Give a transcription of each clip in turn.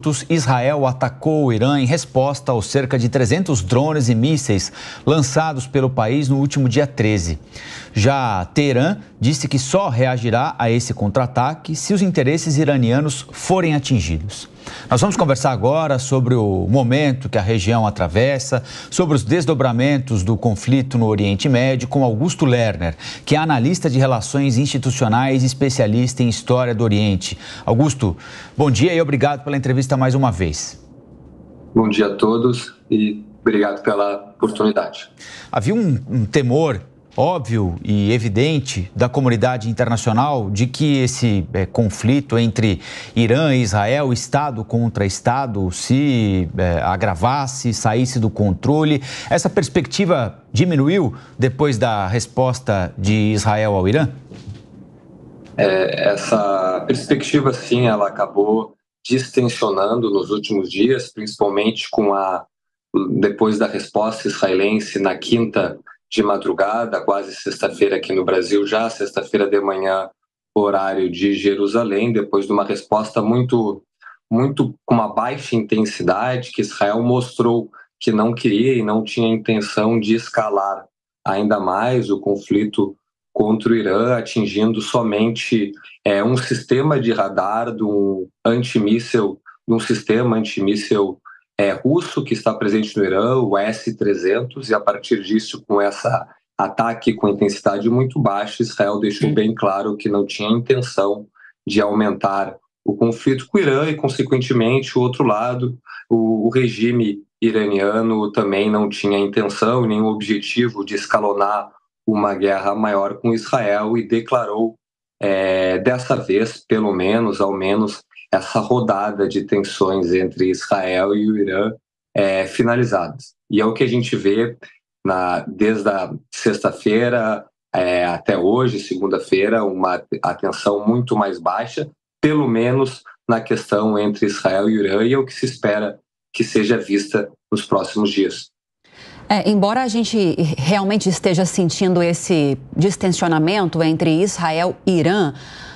minutos, Israel atacou o Irã em resposta aos cerca de 300 drones e mísseis lançados pelo país no último dia 13. Já Teherã disse que só reagirá a esse contra-ataque se os interesses iranianos forem atingidos. Nós vamos conversar agora sobre o momento que a região atravessa, sobre os desdobramentos do conflito no Oriente Médio, com Augusto Lerner, que é analista de relações institucionais e especialista em história do Oriente. Augusto, bom dia e obrigado pela entrevista mais uma vez. Bom dia a todos e obrigado pela oportunidade. Havia um temor óbvio e evidente da comunidade internacional de que esse conflito entre Irã e Israel, Estado contra Estado, se agravasse, saísse do controle. Essa perspectiva diminuiu depois da resposta de Israel ao Irã? Essa perspectiva, sim, ela acabou distensionando nos últimos dias, principalmente depois da resposta israelense na quinta de madrugada, quase sexta-feira aqui no Brasil, já sexta-feira de manhã, horário de Jerusalém, depois de uma resposta muito com uma baixa intensidade, que Israel mostrou que não queria e não tinha intenção de escalar ainda mais o conflito contra o Irã, atingindo somente um sistema de radar de um sistema antimíssel russo que está presente no Irã, o S-300, e a partir disso, com esse ataque com intensidade muito baixa, Israel deixou bem claro que não tinha intenção de aumentar o conflito com o Irã e, consequentemente, o outro lado, o regime iraniano também não tinha intenção nem o objetivo de escalonar uma guerra maior com Israel e declarou, dessa vez, ao menos, essa rodada de tensões entre Israel e o Irã finalizadas. E é o que a gente vê desde a sexta-feira até hoje, segunda-feira, uma atenção muito mais baixa, pelo menos na questão entre Israel e o Irã, e é o que se espera que seja vista nos próximos dias. Embora a gente realmente esteja sentindo esse distensionamento entre Israel e Irã,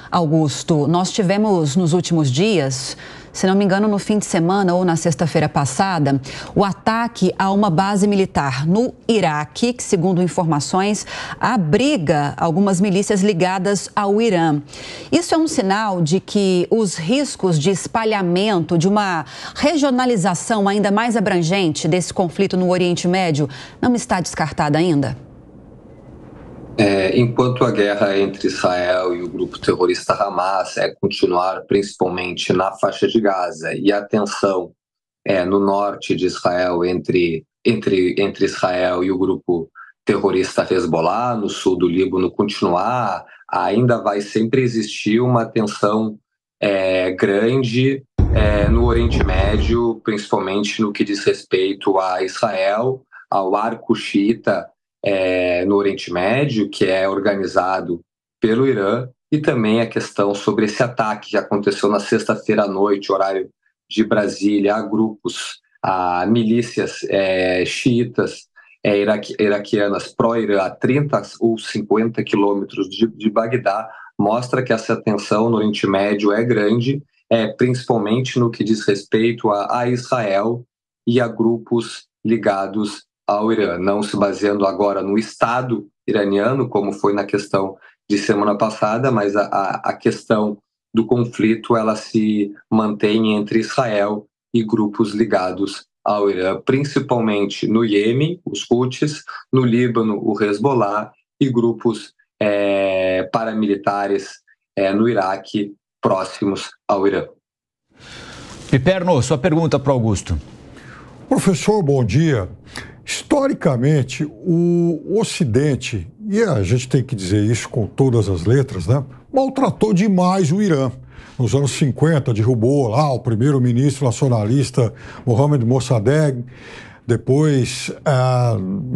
Augusto, nós tivemos nos últimos dias, se não me engano no fim de semana ou na sexta-feira passada, o ataque a uma base militar no Iraque, que segundo informações abriga algumas milícias ligadas ao Irã. Isso é um sinal de que os riscos de espalhamento, de uma regionalização ainda mais abrangente desse conflito no Oriente Médio não está descartada ainda? Enquanto a guerra entre Israel e o grupo terrorista Hamas continuar principalmente na faixa de Gaza e a tensão no norte de Israel entre Israel e o grupo terrorista Hezbollah, no sul do Líbano, continuar, ainda vai sempre existir uma tensão grande no Oriente Médio, principalmente no que diz respeito a Israel, ao arco xiita no Oriente Médio, que é organizado pelo Irã, e também a questão sobre esse ataque que aconteceu na sexta-feira à noite, horário de Brasília, a grupos, a milícias xiitas iraquianas pró-Irã a 30 ou 50 quilômetros de Bagdá, mostra que essa tensão no Oriente Médio é grande, principalmente no que diz respeito a Israel e a grupos ligados ao Irã, não se baseando agora no Estado iraniano, como foi na questão de semana passada, mas a questão do conflito ela se mantém entre Israel e grupos ligados ao Irã, principalmente no Iêmen, os Houthis, no Líbano, o Hezbollah, e grupos paramilitares no Iraque, próximos ao Irã. Piperno, sua pergunta para o Augusto. Professor, bom dia. Historicamente, o Ocidente, e a gente tem que dizer isso com todas as letras, né, maltratou demais o Irã. Nos anos 50, derrubou lá o primeiro-ministro nacionalista Mohammad Mossadegh. Depois,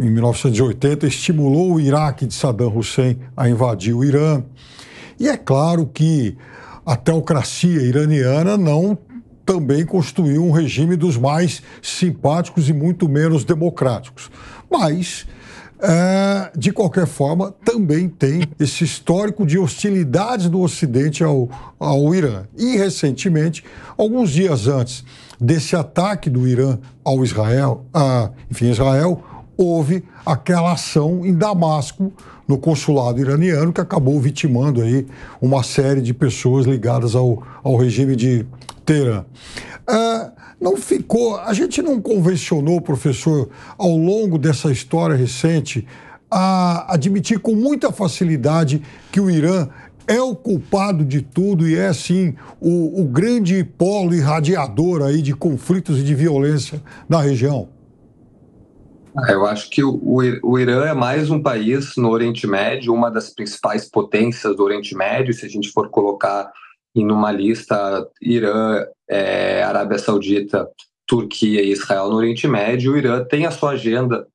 em 1980, estimulou o Iraque de Saddam Hussein a invadir o Irã. E é claro que a teocracia iraniana não também construiu um regime dos mais simpáticos e muito menos democráticos. Mas De qualquer forma, também tem esse histórico de hostilidades do Ocidente ao Irã. E, recentemente, alguns dias antes desse ataque do Irã ao Israel, Israel, houve aquela ação em Damasco, no consulado iraniano, que acabou vitimando aí uma série de pessoas ligadas ao regime de Teherã. A gente não convencionou, professor, ao longo dessa história recente, a admitir com muita facilidade que o Irã é o culpado de tudo e é, sim, o grande polo irradiador aí de conflitos e de violência na região? Eu acho que o Irã é mais um país no Oriente Médio, uma das principais potências do Oriente Médio. Se a gente for colocar em uma lista Irã, Arábia Saudita, Turquia e Israel no Oriente Médio, o Irã tem a sua agenda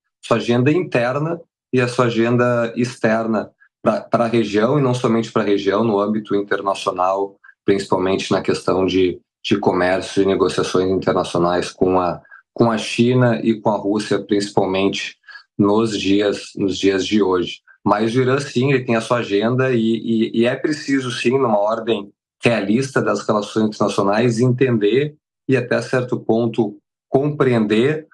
interna e a sua agenda externa para a região, e não somente para a região, no âmbito internacional, principalmente na questão de comércio e negociações internacionais com a China e com a Rússia, principalmente nos dias de hoje. Mas o Irã, sim, ele tem a sua agenda e é preciso, sim, numa ordem realista das relações internacionais, entender e, até certo ponto, compreender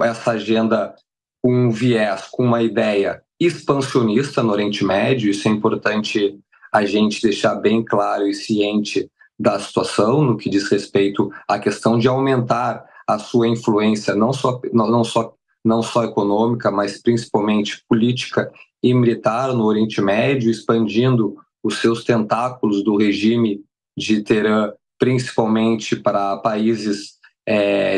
essa agenda com um viés, com uma ideia expansionista no Oriente Médio. Isso é importante a gente deixar bem claro e ciente da situação no que diz respeito à questão de aumentar a sua influência, não só econômica, mas principalmente política e militar no Oriente Médio, expandindo os seus tentáculos do regime de Teherã, principalmente para países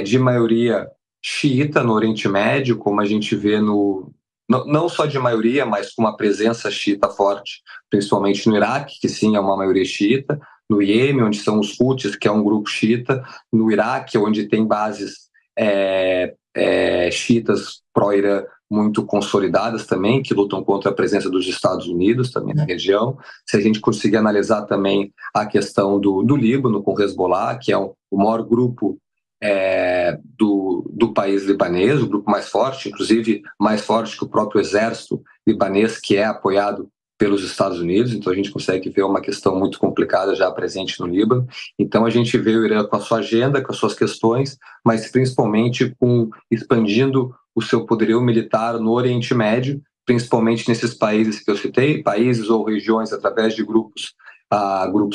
de maioria xiita no Oriente Médio, como a gente vê não só de maioria, mas com uma presença xiita forte, principalmente no Iraque, que sim é uma maioria xiita, no Iêmen, onde são os Houthis, que é um grupo xiita, no Iraque, onde tem bases xiitas pró-Irã muito consolidadas também, que lutam contra a presença dos Estados Unidos também na região. Se a gente conseguir analisar também a questão do Líbano com o Hezbollah, que é o maior grupo do país libanês, o grupo mais forte, inclusive mais forte que o próprio exército libanês, que é apoiado pelos Estados Unidos. Então a gente consegue ver uma questão muito complicada já presente no Líbano. Então a gente vê o Irã com a sua agenda, com as suas questões, mas principalmente expandindo o seu poderio militar no Oriente Médio, principalmente nesses países que eu citei, países ou regiões através de grupos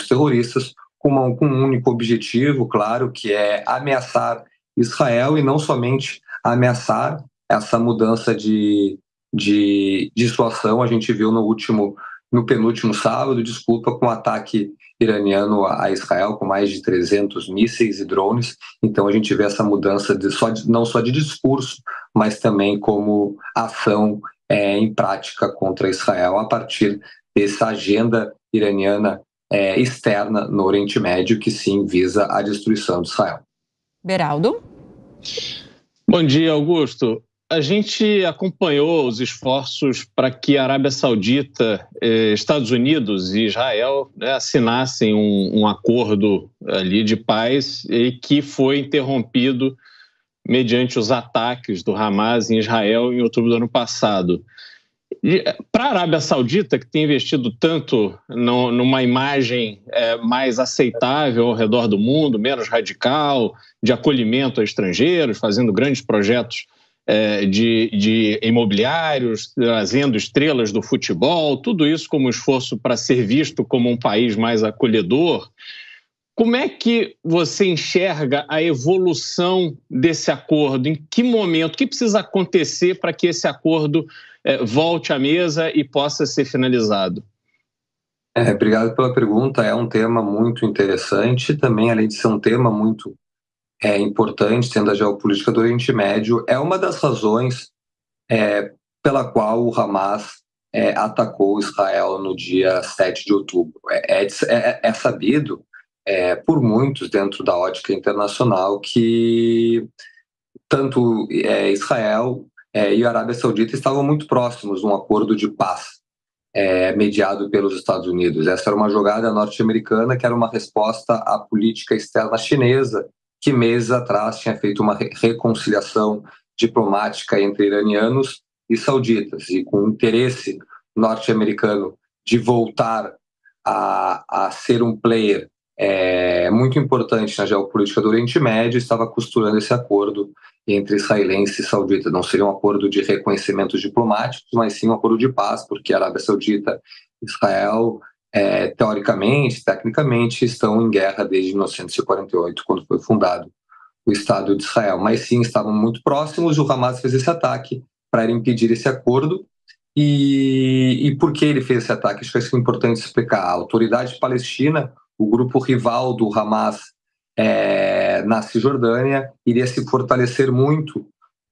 terroristas, com um único objetivo, claro, que é ameaçar Israel, e não somente ameaçar essa mudança de situação. A gente viu no penúltimo sábado, com o ataque iraniano a Israel, com mais de 300 mísseis e drones. Então a gente vê essa mudança não só de discurso, mas também como ação em prática contra Israel, a partir dessa agenda iraniana externa no Oriente Médio, que sim visa a destruição de Israel. Beraldo? Bom dia, Augusto. A gente acompanhou os esforços para que a Arábia Saudita, Estados Unidos e Israel assinassem um acordo ali de paz, e que foi interrompido mediante os ataques do Hamas em Israel em outubro do ano passado. Para a Arábia Saudita, que tem investido tanto numa imagem mais aceitável ao redor do mundo, menos radical, de acolhimento a estrangeiros, fazendo grandes projetos de imobiliários, trazendo estrelas do futebol, tudo isso como esforço para ser visto como um país mais acolhedor. Como é que você enxerga a evolução desse acordo? Em que momento, o que precisa acontecer para que esse acordo volte à mesa e possa ser finalizado? Obrigado pela pergunta. É um tema muito interessante. Também, além de ser um tema muito importante, tendo a geopolítica do Oriente Médio, é uma das razões pela qual o Hamas atacou Israel no dia 7 de outubro. É sabido por muitos dentro da ótica internacional que tanto Israel e a Arábia Saudita estavam muito próximos de um acordo de paz mediado pelos Estados Unidos. Essa era uma jogada norte-americana que era uma resposta à política externa chinesa, que meses atrás tinha feito uma reconciliação diplomática entre iranianos e sauditas, e com o interesse norte-americano de voltar a ser um player muito importante na geopolítica do Oriente Médio, estava costurando esse acordo entre israelense e saudita. Não seria um acordo de reconhecimentos diplomáticos, mas sim um acordo de paz, porque a Arábia Saudita e Israel, teoricamente, tecnicamente, estão em guerra desde 1948, quando foi fundado o Estado de Israel. Mas sim, estavam muito próximos. O Hamas fez esse ataque para impedir esse acordo. E por que ele fez esse ataque? Acho que é importante explicar. A Autoridade Palestina, o grupo rival do Hamas na Cisjordânia, iria se fortalecer muito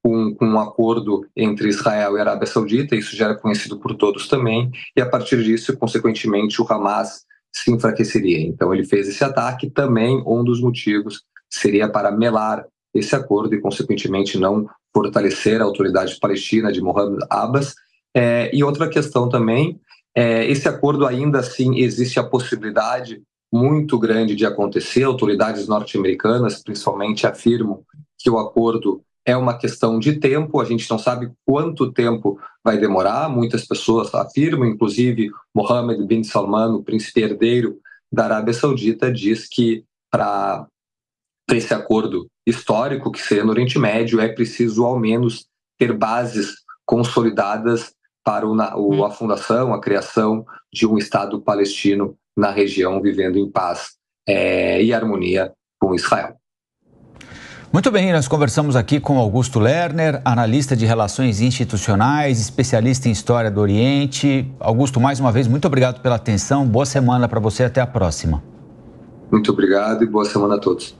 com um acordo entre Israel e a Arábia Saudita. Isso já era conhecido por todos também, e a partir disso, consequentemente, o Hamas se enfraqueceria. Então ele fez esse ataque. Também um dos motivos seria para melar esse acordo e, consequentemente, não fortalecer a Autoridade Palestina de Mohamed Abbas. E outra questão também, esse acordo ainda assim existe a possibilidade muito grande de acontecer. Autoridades norte-americanas, principalmente, afirmam que o acordo é uma questão de tempo. A gente não sabe quanto tempo vai demorar. Muitas pessoas afirmam, inclusive Mohammed bin Salman, o príncipe herdeiro da Arábia Saudita, diz que para esse acordo histórico, que seria no Oriente Médio, é preciso ao menos ter bases consolidadas para a fundação, a criação de um Estado palestino na região, vivendo em paz e harmonia com Israel. Muito bem, nós conversamos aqui com Augusto Lerner, analista de relações institucionais, especialista em história do Oriente. Augusto, mais uma vez, muito obrigado pela atenção, boa semana para você, até a próxima. Muito obrigado e boa semana a todos.